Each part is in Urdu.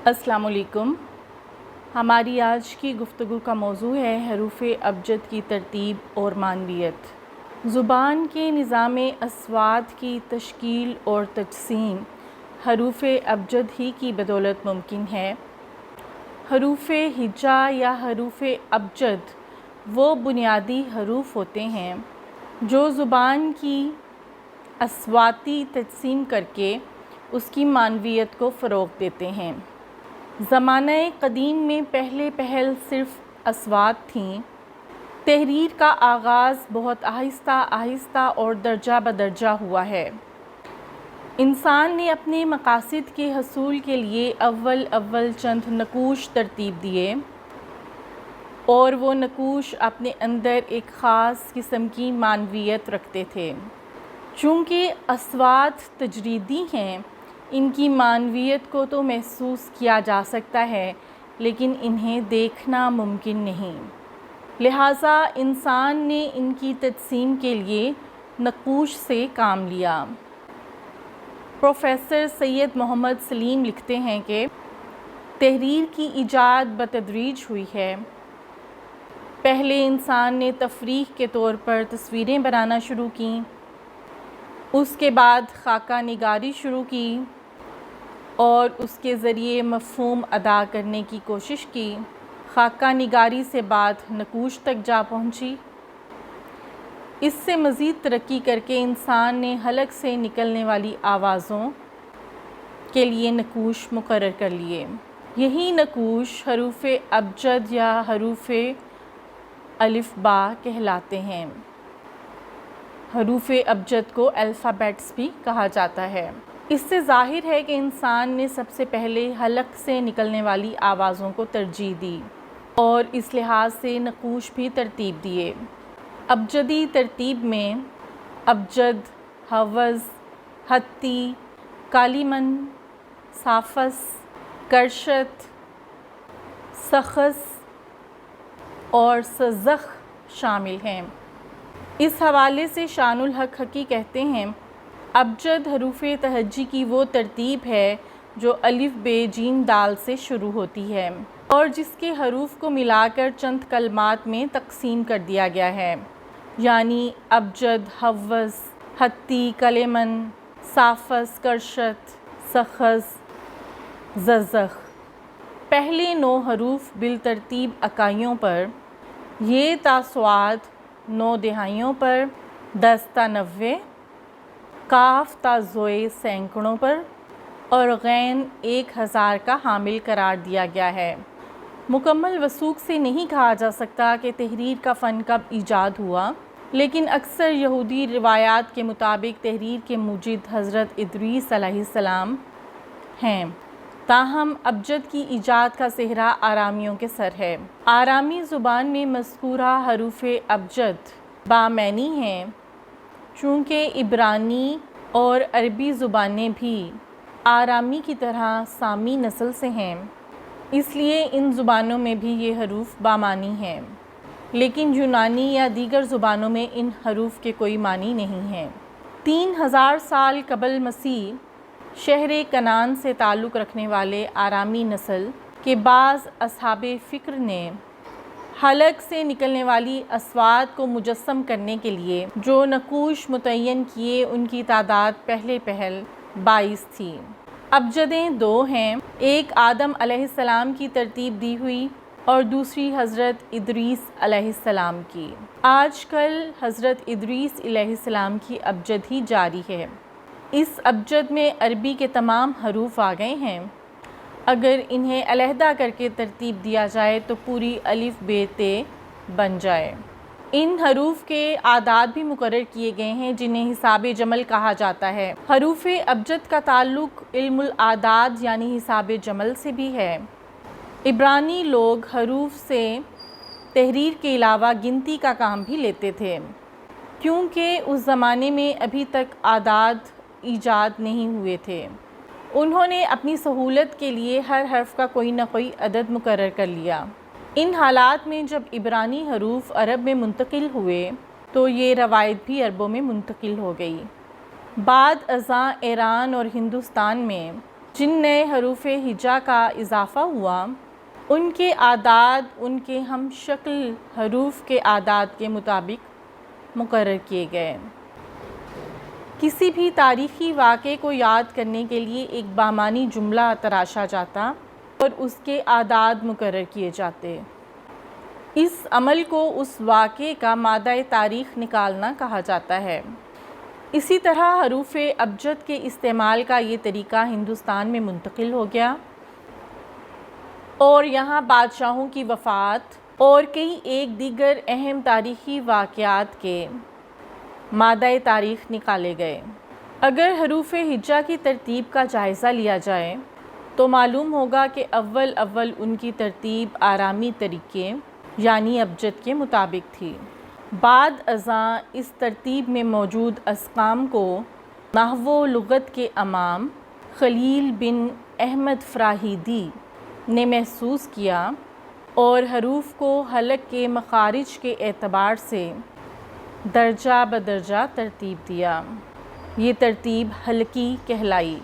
السلام علیکم۔ ہماری آج کی گفتگو کا موضوع ہے حروف ابجد کی ترتیب اور معنویت۔ زبان کے نظام اصوات کی تشکیل اور تجسیم حروف ابجد ہی کی بدولت ممکن ہے۔ حروف ہجا یا حروف ابجد وہ بنیادی حروف ہوتے ہیں جو زبان کی اصواتی تجسیم کر کے اس کی معنویت کو فروغ دیتے ہیں۔ زمانہ قدیم میں پہل صرف اصوات تھیں۔ تحریر کا آغاز بہت آہستہ آہستہ اور درجہ بدرجہ ہوا ہے۔ انسان نے اپنے مقاصد کے حصول کے لیے اول چند نقوش ترتیب دیے اور وہ نقوش اپنے اندر ایک خاص قسم کی معنویت رکھتے تھے۔ چونکہ اصوات تجریدی ہیں، ان کی معنویت کو تو محسوس کیا جا سکتا ہے لیکن انہیں دیکھنا ممکن نہیں، لہٰذا انسان نے ان کی تجسیم کے لیے نقوش سے کام لیا۔ پروفیسر سید محمد سلیم لکھتے ہیں کہ تحریر کی ایجاد بتدریج ہوئی ہے۔ پہلے انسان نے تفریح کے طور پر تصویریں بنانا شروع کیں، اس کے بعد خاکہ نگاری شروع کی اور اس کے ذریعے مفہوم ادا کرنے کی کوشش کی۔ خاکہ نگاری سے بعد نقوش تک جا پہنچی۔ اس سے مزید ترقی کر کے انسان نے حلق سے نکلنے والی آوازوں کے لیے نقوش مقرر کر لیے۔ یہی نقوش حروف ابجد یا حروف الف با کہلاتے ہیں۔ حروف ابجد کو الفابیٹس بھی کہا جاتا ہے۔ اس سے ظاہر ہے کہ انسان نے سب سے پہلے حلق سے نکلنے والی آوازوں کو ترجیح دی اور اس لحاظ سے نقوش بھی ترتیب دیے۔ ابجدی ترتیب میں ابجد، حوض، حتی، کالیمن، صافس، کرشت، سخس اور سزخ شامل ہیں۔ اس حوالے سے شان الحق حقی کہتے ہیں، ابجد حروف تہجی کی وہ ترتیب ہے جو الف ب ج د سے شروع ہوتی ہے اور جس کے حروف کو ملا کر چند کلمات میں تقسیم کر دیا گیا ہے، یعنی ابجد، حوض، حتی، کلیمن، صافس، کرشت، سخس، ززخ۔ پہلے 9 حروف بالترتیب اکائیوں پر، یہ تا صاد 9 دہائیوں پر، دس تا 90، کاف تا زوئے سینکڑوں پر اور غین 1000 کا حامل قرار دیا گیا ہے۔ مکمل وثوق سے نہیں کہا جا سکتا کہ تحریر کا فن کب ایجاد ہوا، لیکن اکثر یہودی روایات کے مطابق تحریر کے موجد حضرت ادریس علیہ السلام ہیں۔ تاہم ابجد کی ایجاد کا سہرا آرامیوں کے سر ہے۔ آرامی زبان میں مذکورہ حروف ابجد بامعنی ہیں۔ چونکہ عبرانی اور عربی زبانیں بھی آرامی کی طرح سامی نسل سے ہیں، اس لیے ان زبانوں میں بھی یہ حروف بامعنی ہیں، لیکن یونانی یا دیگر زبانوں میں ان حروف کے کوئی معنی نہیں ہیں۔ 3000 سال قبل مسیح شہر کنعان سے تعلق رکھنے والے آرامی نسل کے بعض اصحاب فکر نے حلق سے نکلنے والی اصوات کو مجسم کرنے کے لیے جو نقوش متعین کیے ان کی تعداد پہل 22 تھی۔ ابجدیں 2 ہیں، ایک آدم علیہ السلام کی ترتیب دی ہوئی اور دوسری حضرت ادریس علیہ السلام کی۔ آج کل حضرت ادریس علیہ السلام کی ابجد ہی جاری ہے۔ اس ابجد میں عربی کے تمام حروف آ گئے ہیں۔ اگر انہیں علیحدہ کر کے ترتیب دیا جائے تو پوری الف ب ت بن جائے۔ ان حروف کے اعداد بھی مقرر کیے گئے ہیں جنہیں حساب جمل کہا جاتا ہے۔ حروف ابجد کا تعلق علم الاعداد یعنی حساب جمل سے بھی ہے۔ عبرانی لوگ حروف سے تحریر کے علاوہ گنتی کا کام بھی لیتے تھے، کیونکہ اس زمانے میں ابھی تک اعداد ایجاد نہیں ہوئے تھے۔ انہوں نے اپنی سہولت کے لیے ہر حرف کا کوئی نہ کوئی عدد مقرر کر لیا۔ ان حالات میں جب عبرانی حروف عرب میں منتقل ہوئے تو یہ روایت بھی عربوں میں منتقل ہو گئی۔ بعد ازاں ایران اور ہندوستان میں جن نئے حروف ہجا کا اضافہ ہوا ان کے اعداد ان کے ہم شکل حروف کے اعداد کے مطابق مقرر کیے گئے۔ کسی بھی تاریخی واقعے کو یاد کرنے کے لیے ایک بامعنی جملہ تراشا جاتا اور اس کے اعداد مقرر کیے جاتے۔ اس عمل کو اس واقعے کا مادہ تاریخ نکالنا کہا جاتا ہے۔ اسی طرح حروف ابجد کے استعمال کا یہ طریقہ ہندوستان میں منتقل ہو گیا اور یہاں بادشاہوں کی وفات اور کئی ایک دیگر اہم تاریخی واقعات کے مادہ تاریخ نکالے گئے۔ اگر حروف ہجا کی ترتیب کا جائزہ لیا جائے تو معلوم ہوگا کہ اول ان کی ترتیب آرامی طریقے یعنی ابجد کے مطابق تھی۔ بعد ازاں اس ترتیب میں موجود ارقام کو نحو و لغت کے امام خلیل بن احمد فراہیدی نے محسوس کیا اور حروف کو حلق کے مخارج کے اعتبار سے درجہ بدرجہ ترتیب دیا۔ یہ ترتیب حلقی کہلائی۔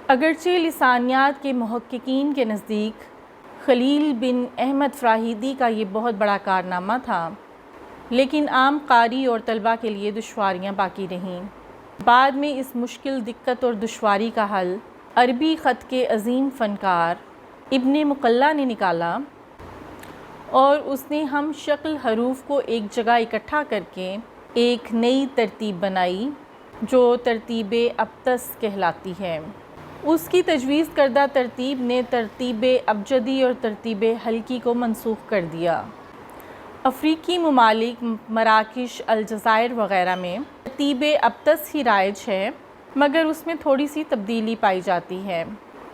اگرچہ لسانیات کے محققین کے نزدیک خلیل بن احمد فراہیدی کا یہ بہت بڑا کارنامہ تھا، لیکن عام قاری اور طلباء کے لیے دشواریاں باقی رہیں۔ بعد میں اس مشکل دقت اور دشواری کا حل عربی خط کے عظیم فنکار ابن مقلہ نے نکالا اور اس نے ہم شکل حروف کو ایک جگہ اکٹھا کر کے ایک نئی ترتیب بنائی جو ترتیب ابتس کہلاتی ہے۔ اس کی تجویز کردہ ترتیب نے ترتیب ابجدی اور ترتیب حلقی کو منسوخ کر دیا۔ افریقی ممالک مراکش، الجزائر وغیرہ میں ترتیب ابتس ہی رائج ہے، مگر اس میں تھوڑی سی تبدیلی پائی جاتی ہے۔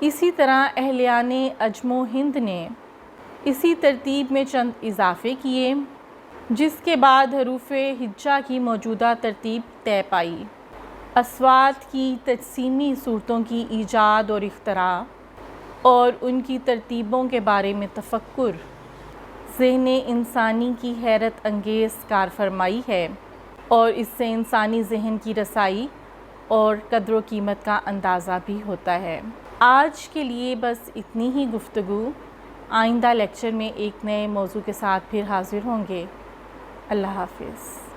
اسی طرح اہلیان عجم و ہند نے اسی ترتیب میں چند اضافے کیے، جس کے بعد حروف ہجا کی موجودہ ترتیب طے پائی۔ اصوات کی تجسیمی صورتوں کی ایجاد اور اختراع اور ان کی ترتیبوں کے بارے میں تفکر ذہن انسانی کی حیرت انگیز کارفرمائی ہے اور اس سے انسانی ذہن کی رسائی اور قدر و قیمت کا اندازہ بھی ہوتا ہے۔ آج کے لیے بس اتنی ہی گفتگو۔ آئندہ لیکچر میں ایک نئے موضوع کے ساتھ پھر حاضر ہوں گے۔ اللہ حافظ۔